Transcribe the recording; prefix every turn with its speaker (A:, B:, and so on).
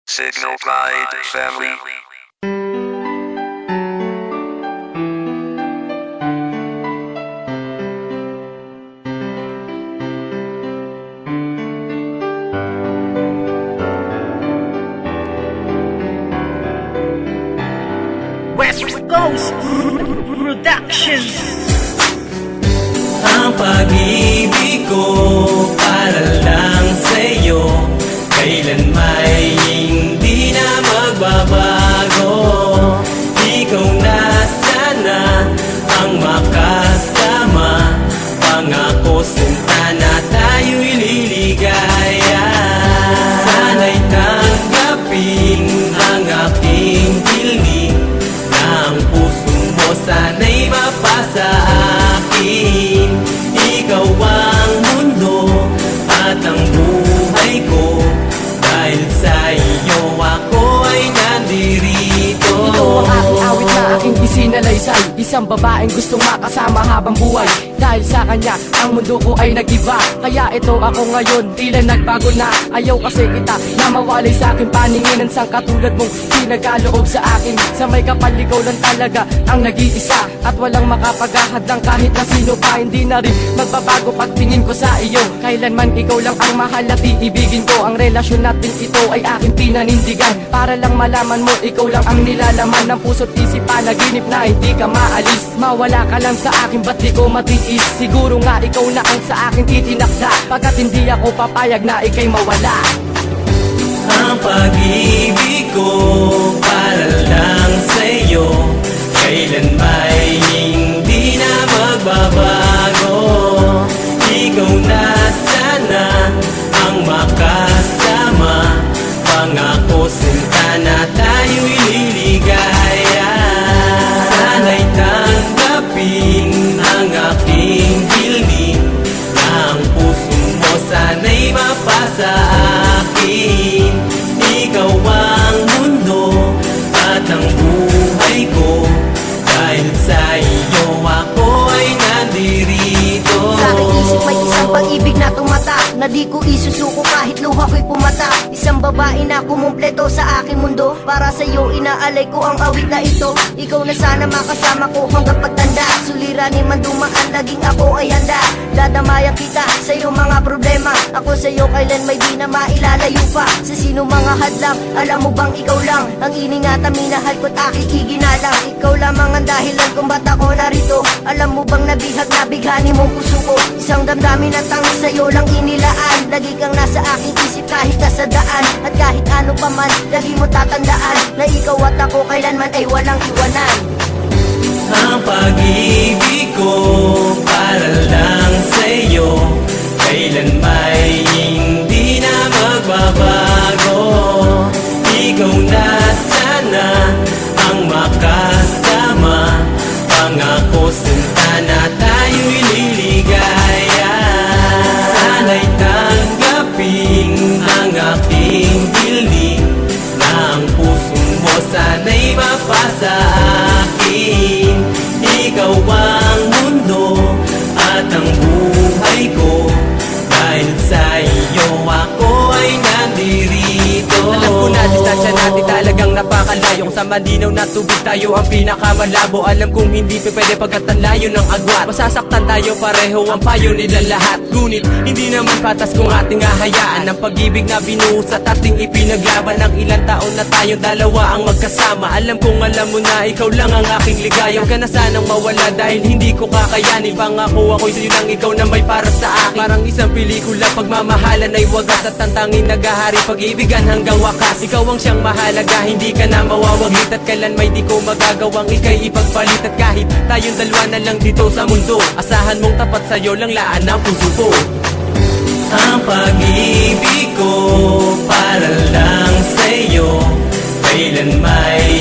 A: Signal Pride Family.
B: West Coast Productions.
C: Ang pag-ibig ko para lang sa'yo, kailan may hindi na magbabago. Ikaw na sana ang makasama, pangako sinta na tayo'y liligaya. Sana'y tanggapin ang aking hiling, na ang puso mo sana'y mapasa akin. Ikaw ang mundo at ang buhay ko, dahil sa iyo ako ay nandirito.
D: Ito ang aking awit na aking isinalaysay, isang babaeng gustong makasama habang buhay. Dahil sa kanya, ang mundo ko ay nag-iba. Kaya ito ako ngayon, tila nagbago na. Ayaw kasi kita na mawalay sa aking paninginan, sang katulad mong pinagaloob sa akin. Sa may kapaligaw lang talaga ang nag-iisa, at walang makapagahadlang kahit na sino pa. Hindi na rin magbabago pagtingin ko sa iyo. Kailanman ikaw lang ang mahal at iibigin ko. Ang relasyon natin ito ay aking pinanindigan, para lang malaman mo ikaw lang ang nilalaman ng puso't isip, panaginip na hindi ka maalis. Mawala ka lang sa akin, ba't di ko matiis? Siguro nga ikaw na ang sa akin titinakda, pagkat hindi ako papayag na ika'y mawala.
C: Ang pag-ibig ko para lang sa'yo, kailan may hindi na magbabago. Ikaw na sana ang makasama, pangako sinta na tayo'y liligaya. Sana'y tanggapin ang aking hiling, na ang puso mo sana'y mapasa akin. Ikaw ang mundo at ang buhay ko, dahil sa iyo ako ay nandirito.
E: Sa aking isip may isang pag-ibig na tumata, na di ko isusuko kahit luha ko'y pumata. Isang babae na kumumpleto sa aking mundo, para sa'yo inaalay ko ang awit na ito. Ikaw na sana makasama ko hanggang pagtanda, suliranin man dumaan laging ako ay handa. Dadamayan kita sa iyong mga problema, ako sa'yo kailan may di na mailalayo pa. Sa sino mga hadlang, alam mo bang ikaw lang ang iningatan, minahal ko't aking iginalang. Ikaw lamang ang dahilan kung ba't ako narito. Alam mo bang nabihag na bighani mong puso ko, isang damdamin at tangi sa'yo lang inilaan. Lagi kang nasa aking isip kahit nasa daan, at kahit ano pa man, lagi mo tatandaan na ikaw at ako kailanman ay walang iwanan.
C: Ang pag-ibig ko para lang sa'yo, kailan may hindi na magbabago. Ikaw na sana ang makasama, pangako sinta na tayo'y liligaya. Sana'y tanggapin ang aking hiling, na ang puso mo sana'y mapasa akin. Ikaw ang mundo at ang buhay ko, dahil sa iyo ako ay nandirito.
D: Alam ko na distansya natin talagang napakalayong, sa malinaw na tubig tayo ang pinakamalabo. Alam kong hindi pa pwede pagkat ang layo ng agwat, masasaktan tayo pareho ang payo nila lahat. Ngunit hindi naman patas kung ating hahayaan ang pag-ibig na binuhos at ating ipinaglaban. Ng ilang taon na tayong dalawa ang magkasama. Alam kong alam mo na ikaw lang ang aking ligaya. Huwag ka na sanang mawala dahil hindi ko kakayanin. Pangako ako'y sa'yo lang, ikaw na may para sa akin. Parang isang pelikula, pagmamahalan ay wagas, at ang tanging naghahari pag-ibigan hanggang wakas. Ikaw ang siyang mahalaga, hindi ka na mawawaglit, at kailan may di ko magagawang ika'y ipagpalit. At kahit tayong dalawa na lang dito sa mundo, asahan mong tapat sa'yo lang laan ang puso ko.
C: Ang pag-ibig ko para lang sa'yo, kailan may